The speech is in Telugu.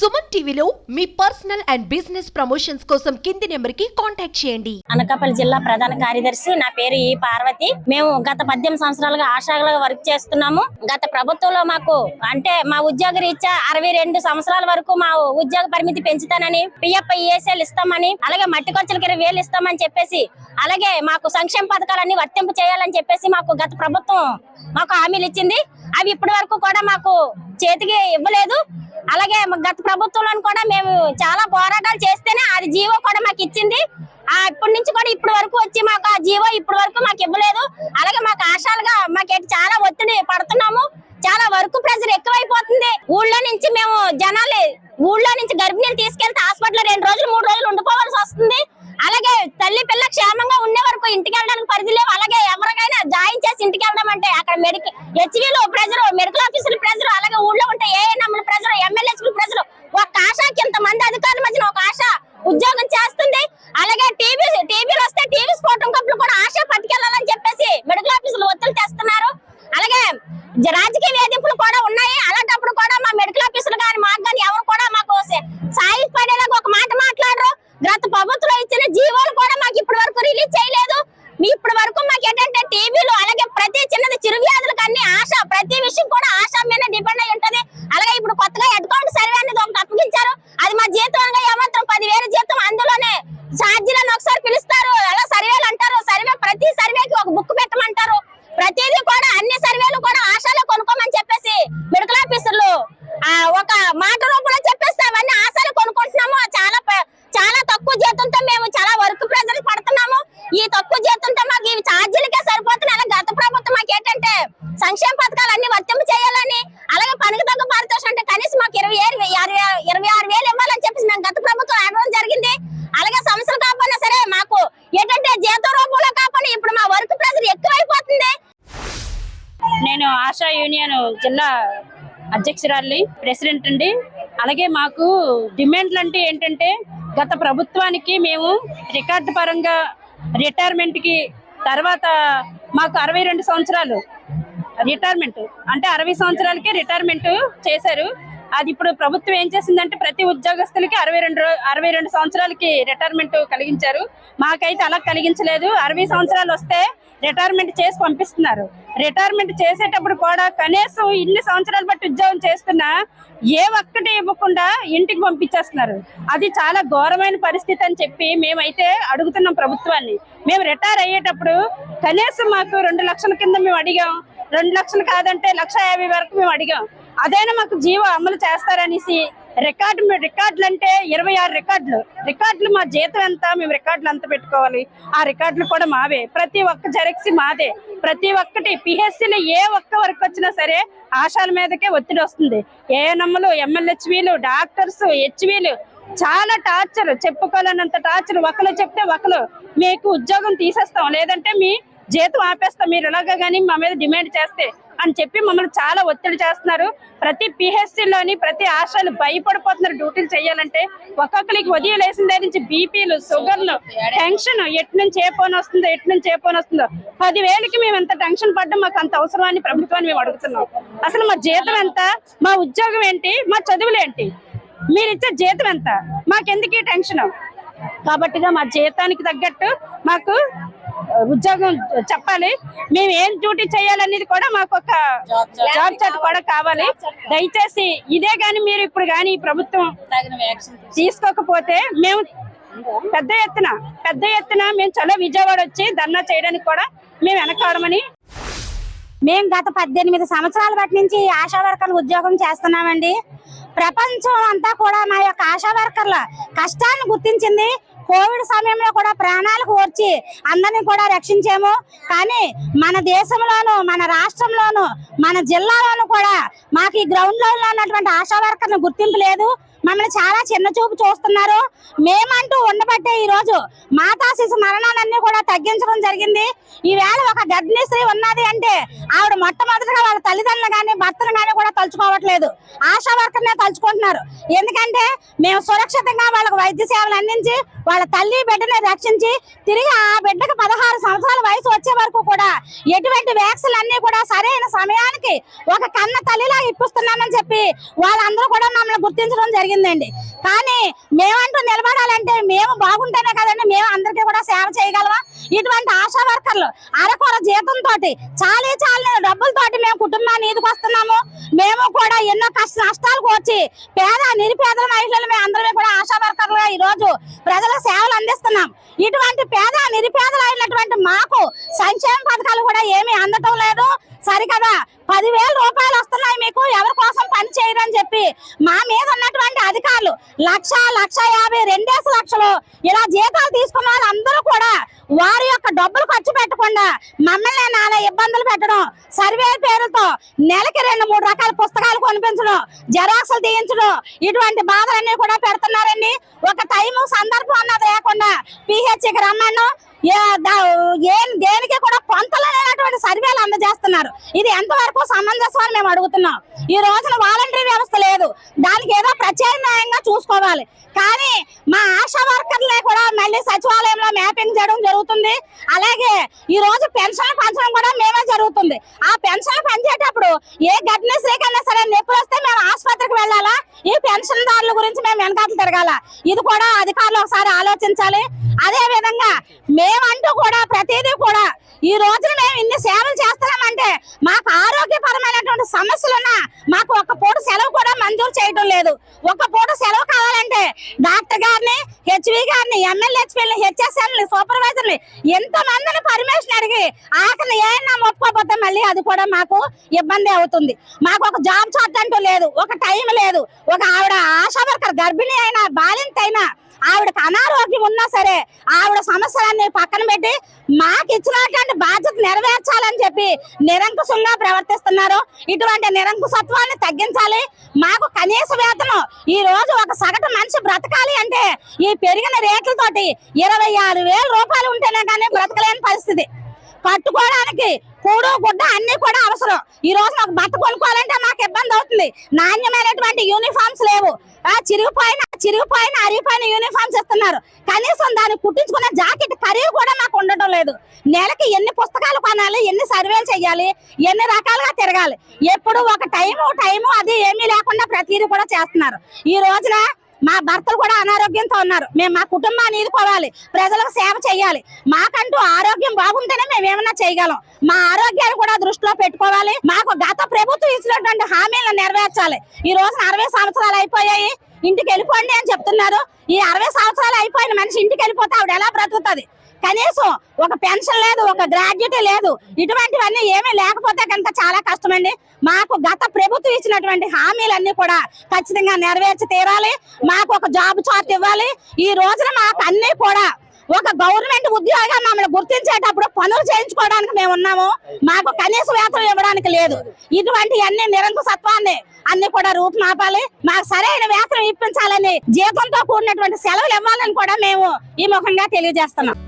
సుమన్ టీవీలో మీ పర్సనల్ అండ్ బిజినెస్ ప్రమోషన్స్ కోసం కింది నెంబర్ కి కాంటాక్ట్ చేయండి. అనకాపల్లి జిల్లా ప్రధాన కార్యదర్శి, నా పేరు ఈ పార్వతి. మేము గత 18 సంవత్సరాలుగా ఆశాగా వర్క్ చేస్తున్నాము. గత ప్రభుత్వంలో మాకు అంటే మా ఉద్యోగ రీత్యా 62 సంవత్సరాల వరకు మా ఉద్యోగ పరిమితి పెంచుతానని, పిఎఫ్ ఈఎస్ఎల్ ఇస్తామని, అలాగే మట్టి ఖర్చులకి 20,000 ఇస్తామని చెప్పేసి, అలాగే మాకు సంక్షేమ పథకాలన్నీ వర్తింపు చేయాలని చెప్పేసి మాకు గత ప్రభుత్వం మాకు హామీలు ఇచ్చింది. అవి ఇప్పటి వరకు కూడా మాకు చేతికి ఇవ్వలేదు. అలాగే గత ప్రభుత్వంలో కూడా మేము చాలా పోరాటాలు చేస్తేనే అది జీవో కూడా మాకు ఇచ్చింది. ఇప్పటి నుంచి కూడా ఇప్పటి వరకు వచ్చి మాకు ఆ జీవో ఇప్పటి వరకు మాకు ఇవ్వలేదు. అలాగే మాకు ఆశాలుగా మాకు చాలా ఒత్తిడి పడుతున్నాము. చాలా వర్క్ ప్రెజర్ ఎక్కువైపోతుంది. ఊళ్ళో నుంచి మేము ఊళ్ళో నుంచి గర్భిణీలు తీసుకెళ్తే హాస్పిటల్ 2 రోజులు 3 రోజులు ఉండిపోవాల్సి వస్తుంది. అలాగే తల్లి పిల్ల క్షేమంగా ఉండే వరకు ఇంటికి వెళ్ళడానికి పరిధి లేవు. అలాగే ఎవరికైనా జాయిన్ చేసి ఇంటికి వెళ్దాం అంటే అక్కడ హెచ్వీలు ప్రెజర్, మెడికల్ ఆఫీసుల ప్రెజర్, అలాగే ఊళ్ళో ఉంటే ఏఎన్ఎంల ప్రెజర్, ఎమ్మెల్యేల ప్రెజర్. ఒక ఆశాకి ఇంతమంది అధికారుల మధ్యన ఒక ఆశ ఉద్యోగం చేస్తుంది. అలాగే టీవీలు వస్తే టీవీ స్ఫోటం కప్పులు కూడా ఆశ పట్టుకెళ్లాలని చెప్పేసి మెడికల్ ఆఫీసులు ఒత్తిడి తెస్తున్నారు. అలాగే రాజకీయ వేధింపులు కూడా ఉన్నాయి. అలాంటప్పుడు కూడా మా మెడికల్ ఆఫీసులు కానీ మాకు కానీ ఎవరు కూడా మాకు సాయపడేలాగా ఒక మాట మాట్లాడరు. గత ప్రభుత్వంలో ఇచ్చిన జీవోలు కూడా మాకు ఇప్పటి వరకు రిలీజ్ చేయలేదు. ఇప్పటి వరకు మాకు ఏంటంటే టీవీలు, అలాగే ప్రతి చిన్నది చిరు వ్యాధులకు అన్ని ఆశ, ప్రతి విషయం కూడా ఆశ మీద డిపెండ్ అయి ఉంటది. అలాగే ఇప్పుడు కొత్తగా అకౌంట్ సర్వే అనేది ఒకటి అప్పగించారు. అది మా జీతంగా ఏమాత్రం 10,000 జీతం, అందులోనే ఛార్జీలను ఒకసారి పిలుస్తారు. అలా సర్వేలు అంటారు. ప్రతి సర్వేకి ఒక బుక్ పెట్టమంటారు. ప్రతిదీ కూడా అన్ని సర్వేలు కూడా ఆశాలో కొనుక్కోమని చెప్పేసి మెడికల్ ఆఫీసర్లు ఒక మాట రూపంలో చెప్పేస్తే అవన్నీ ఆశాలు కొనుక్కుంటున్నాము. చాలా తక్కువ జీతంతో మేము చాలా వర్క్ ప్రెజర్ పడుతున్నాము. ఈ తక్కువ జీతంతో మాకు ఈ ఛార్జీలకే సరిపోతున్నాయి. అలాగే గత ప్రభుత్వం మాకు ఏంటంటే సంక్షేమ పథకాలు అన్ని వర్తింపు చేయాలని, అలాగే పనికి తగ్గ పారితోషం అంటే కనీసం మాకు 26,000 ఇవ్వాలని చెప్పేసి మేము గత ప్రభుత్వం అడగడం జరిగింది. అలాగే సమస్యలు కాకపోయినా సరే మాకు ఏంటంటే జీతం రూపంలో కాకపోయినా ఇప్పుడు మా వర్క్ ప్రెజర్ ఎక్కువైపోతుంది. నేను ఆశా యూనియన్ జిల్లా అధ్యక్షురాలి, ప్రెసిడెంట్ అండి. అలాగే మాకు డిమాండ్లు అంటే ఏంటంటే, గత ప్రభుత్వానికి మేము రికార్డు పరంగా రిటైర్మెంట్కి తర్వాత మాకు 62 సంవత్సరాలు రిటైర్మెంట్ అంటే 60 సంవత్సరాలకి రిటైర్మెంట్ చేశారు. అది ఇప్పుడు ప్రభుత్వం ఏం చేసిందంటే ప్రతి ఉద్యోగస్తులకి 62 సంవత్సరాలకి రిటైర్మెంట్ కలిగించారు. మాకైతే అలా కలిగించలేదు. 60 సంవత్సరాలు వస్తే రిటైర్మెంట్ చేసి పంపిస్తున్నారు. రిటైర్మెంట్ చేసేటప్పుడు కూడా కనీసం ఇన్ని సంవత్సరాలు బట్టి ఉద్యోగం చేస్తున్నా ఏ ఒక్కటి ఇవ్వకుండా ఇంటికి పంపించేస్తున్నారు. అది చాలా ఘోరమైన పరిస్థితి అని చెప్పి మేమైతే అడుగుతున్నాం ప్రభుత్వాన్ని. మేము రిటైర్ అయ్యేటప్పుడు కనీసం మాకు 2 లక్షల కింద మేము అడిగాం. 2 లక్షలు కాదంటే 1,50,000 వరకు మేము అడిగాం. అదైనా మాకు జీవో అమలు చేస్తారనేసి రికార్డులు అంటే 26 రికార్డులు మా జీతం ఎంత, మేము రికార్డులు అంత పెట్టుకోవాలి. ఆ రికార్డులు కూడా మావే. ప్రతి ఒక్క జెరాక్స్ మాదే. ప్రతి ఒక్కటి పిహెచ్సిలో ఏ ఒక్క వర్క్ వచ్చినా సరే ఆశాల మీదకే ఒత్తిడి వస్తుంది. ఏఎన్ఎంలు, ఎమ్మెల్యేలు, డాక్టర్స్, హెచ్వీలు చాలా టార్చర్, చెప్పుకోలేనంత టార్చర్. ఒకరు చెప్తే ఒకరు మీకు ఉద్యోగం తీసేస్తాం, లేదంటే మీ జీతం ఆపేస్తాం మీరు ఇలాగా కానీ మా మీద డిమాండ్ చేస్తే అని చెప్పి మమ్మల్ని చాలా ఒత్తిడి చేస్తున్నారు. ప్రతి పిహెచ్సిలోని ప్రతి ఆశాలు భయపడిపోతున్నారు డ్యూటీలు చేయాలంటే. ఒక్కొక్కరికి ఉదయం లేసిన దగ్గర నుంచి బీపీలు, షుగర్లు, టెన్షన్, ఎటు నుంచి ఏ ఫోన్ వస్తుందో 10,000కి మేము ఎంత టెన్షన్ పడ్డం, మాకు అంత అవసరం అని ప్రభుత్వాన్ని మేము అడుగుతున్నాం. అసలు మా జీతం ఎంత, మా ఉద్యోగం ఏంటి, మా చదువులు ఏంటి, మీరు ఇచ్చే జీతం ఎంత, మాకెందుకు ఈ టెన్షన్? కాబట్టిగా మా జీతానికి తగ్గట్టు మాకు ఉద్యోగం చెప్పాలి. మేము ఏం డ్యూటీ చేయాలనేది కూడా మాకు ఒక జాబ్ చార్ట్ కూడా కావాలి. దయచేసి ఇదే కానీ మీరు ఇప్పుడు కానీ ఈ ప్రభుత్వం తీసుకోకపోతే మేము పెద్ద ఎత్తున మేము చలో విజయవాడ వచ్చి ధర్నా చేయడానికి కూడా మేము వెనకాడమని. మేము గత 18 సంవత్సరాల బట్టి నుంచి ఆశా వర్కర్లు ఉద్యోగం చేస్తున్నామండి. ప్రపంచం అంతా కూడా మా యొక్క ఆశా వర్కర్ల కష్టాలను గుర్తించింది. కోవిడ్ సమయంలో కూడా ప్రాణాలకు వచ్చి అందరినీ కూడా రక్షించాము. కానీ మన దేశంలోను, మన రాష్ట్రంలోను, మన జిల్లాలోను కూడా మాకు ఈ గ్రౌండ్ లో ఉన్నటువంటి ఆశా వర్కర్ను గుర్తింపు లేదు. మమ్మల్ని చాలా చిన్న చూపు చూస్తున్నారు. మేమంటూ ఉండబట్టే ఈ రోజు మాతా శిశు మరణాలన్నీ కూడా తగ్గించడం జరిగింది. ఈవేళ ఒక గర్భిణీ స్త్రీ ఉన్నది అంటే ఆవిడ మొట్టమొదటిగా వాళ్ళ తల్లిదండ్రులు కానీ భర్తను కానీ కూడా తలుచుకోవట్లేదు, ఆశా వర్కర్నే తలుచుకుంటున్నారు. ఎందుకంటే మేము సురక్షితంగా వాళ్ళకు వైద్య సేవలు అందించి వాళ్ళ తల్లి బిడ్డని రక్షించి తిరిగి ఆ బిడ్డకు 16 సంవత్సరాల వయసు వచ్చే వరకు కూడా ఎటువంటి వ్యాక్సిన్లు అన్ని కూడా సరైన సమయానికి ఒక కన్న తల్లిలా ఇప్పిస్తున్నామని చెప్పి వాళ్ళందరూ కూడా మమ్మల్ని గుర్తించడం జరిగిందండి. కానీ మేమంటూ నిలబడాలంటే మేము బాగుంటేనే కదండి మేము అందరికీ కూడా సేవ చేయగలమా? ఇటువంటి ఆశా వర్కర్లు అరకొర జీతంతో చాలీ డబ్బులతోటి మేము కుటుంబాన్ని ఈదుకొస్తున్నాము. మేము కూడా ఎన్నో నష్టాలకు వచ్చి పేద నిరుపేదల మహిళలు మేము అందరమే కూడా ఆశా వర్కర్లుగా ఈ రోజు ప్రజలకు సేవలు అందిస్తున్నాం. ఇటువంటి పేద నిరుపేదలు అయినటువంటి మాకు సంక్షేమ పథకాలు కూడా ఏమీ అందటం లేదు. సరికదా 10,000 రూపాయలు వస్తున్నాయి మీకు, ఎవరి కోసం పని చేయరని చెప్పి మా మీద ఉన్నటువంటి అధికారులు 1,50,000, 2 లక్షలు ఇలా జీతాలు తీసుకున్న వాళ్ళందరూ కూడా వారి యొక్క డబ్బులు ఖర్చు పెట్టకుండా మమ్మల్ని నానా ఇబ్బందులు పెట్టడం, సర్వే పేరుతో నెలకి 2-3 రకాల పుస్తకాలు కొనిపించడం, జెరాక్సులు తీయించడం, ఇటువంటి బాధలన్నీ కూడా పెడుతున్నారండి. ఒక టైము సందర్భం అన్నది లేకుండా పిహెచ్కి రమ్మను దేనికి కూడా పొంతలు లేనటువంటి సర్వేలు అందజేస్తున్నారు. ఇది ఎంతవరకు సమంజసం అని మేము అడుగుతున్నాం. ఈ రోజున వాలంటరీ వ్యవస్థ లేదు, దానికి ఏదో ప్రత్యామ్నాయంగా చూసుకోవాలి. కానీ మా ఆశా వర్కర్లే కూడా మళ్ళీ సచివాలయంలో మ్యాపింగ్ చేయడం జరుగుతుంది. అలాగే ఈ రోజు పెన్షన్లు పంచడం కూడా మేమే జరుగుతుంది. ఆ పెన్షన్లు పంచేటప్పుడు ఏ గర్భిణీ స్త్రీకైనా సరే నొప్పులు వస్తే మేము ఆసుపత్రికి వెళ్ళాలా? ఈ పెన్షన్ దారుల గురించి మేము వెనకాల తిరగాల? ఇది కూడా అధికారులు ఒకసారి ఆలోచించాలి. అదే విధంగా మేమంటూ కూడా ప్రతిదీ కూడా ఈ రోజున మేము ఇన్ని సేవలు చేస్తున్నామంటే మాకు ఆరోగ్యపరమైనటువంటి సమస్యలున్నా మాకు ఒక్క పూట సెలవు కూడా మంజూరు చేయడం లేదు. ఒక్క పూట సెలవు కావాలంటే డాక్టర్ గారిని, హెచ్వి గారిని, ఎమ్మెల్యేని, హెచ్ఎస్ఎల్ని, సూపర్వైజర్ని ఎంతమందిని పర్మిషన్ అడిగి ఆఖరిని ఏమన్నా ఒప్పుకోకపోతే మళ్ళీ అది కూడా మాకు ఇబ్బంది అవుతుంది. మాకు ఒక జాబ్ చార్ట్ అంటూ లేదు, ఒక టైం లేదు. ఒక ఆవిడ ఆశా వర్కర్ గర్భిణీ అయినా బాలింత అయినా ఆవిడకి అనారోగ్యం ఉన్నా సరే ఆవిడ సమస్యలన్నీ పక్కన పెట్టి మాకు ఇచ్చినటువంటి బాధ్యత నెరవేర్చాలని చెప్పి నిరంకుశంగా ప్రవర్తిస్తున్నారు. ఇటువంటి నిరంకుశత్వాన్ని తగ్గించాలి. మాకు కనీస వేతనం ఈ రోజు ఒక సగటు మనిషి బ్రతకాలి అంటే ఈ పెరిగిన రేట్లతోటి 26,000 రూపాయలు ఉంటేనే కానీ బ్రతకలేని పరిస్థితి. కట్టుకోవడానికి కూడు గుడ్డ అన్ని కూడా అవసరం. ఈ రోజు నాకు బట్ట కొనుక్కోవాలంటే మాకు ఇబ్బంది అవుతుంది. నాణ్యమైనటువంటి యూనిఫామ్స్ లేవు, చిరిగిపోయిన అరిగిపోయిన యూనిఫామ్స్ ఇస్తున్నారు. కనీసం దాన్ని కుట్టించుకునే జాకెట్ ఖరీదు కూడా మాకు ఉండటం లేదు. నెలకి ఎన్ని పుస్తకాలు కొనాలి, ఎన్ని సర్వేలు చేయాలి, ఎన్ని రకాలుగా తిరగాలి. ఎప్పుడు ఒక టైము అది ఏమీ లేకుండా ప్రతిదీ కూడా చేస్తున్నారు. ఈ రోజున మా భర్తలు కూడా అనారోగ్యంతో ఉన్నారు. మేము మా కుటుంబాన్ని ఈదుకోవాలి, ప్రజలకు సేవ చేయాలి. మాకంటూ ఆరోగ్యం బాగుంటేనే మేము ఏమన్నా చేయగలం. మా ఆరోగ్యాన్ని కూడా దృష్టిలో పెట్టుకోవాలి. మాకు గత ప్రభుత్వం ఇచ్చినటువంటి హామీలను నెరవేర్చాలి. ఈ రోజున 60 సంవత్సరాలు అయిపోయాయి, ఇంటికి వెళ్ళిపోండి అని చెప్తున్నారు. ఈ 60 సంవత్సరాలు అయిపోయిన మనిషి ఇంటికి వెళ్ళిపోతే ఆవిడ ఎలా బ్రతుకుతుంది? కనీసం ఒక పెన్షన్ లేదు, ఒక గ్రాడ్యుయేటీ లేదు. ఇటువంటివన్నీ ఏమీ లేకపోతే కనుక చాలా కష్టమండి. మాకు గత ప్రభుత్వం ఇచ్చినటువంటి హామీలన్నీ కూడా ఖచ్చితంగా నెరవేర్చి తీరాలి. మాకు ఒక జాబ్ చార్ట్ ఇవ్వాలి. ఈ రోజున మాకు అన్ని కూడా ఒక గవర్నమెంట్ ఉద్యోగం మమ్మల్ని గుర్తించేటప్పుడు పనులు చేయించుకోవడానికి మేము ఉన్నాము. మాకు కనీస వేతనం ఇవ్వడానికి లేదు. ఇటువంటి అన్ని నిరంకుశత్వాన్ని అన్ని కూడా రూపుమాపాలి. మాకు సరైన వేతనం ఇప్పించాలని, జీతంతో కూడినటువంటి సెలవులు ఇవ్వాలని కూడా మేము ఈ ముఖంగా తెలియజేస్తున్నాం.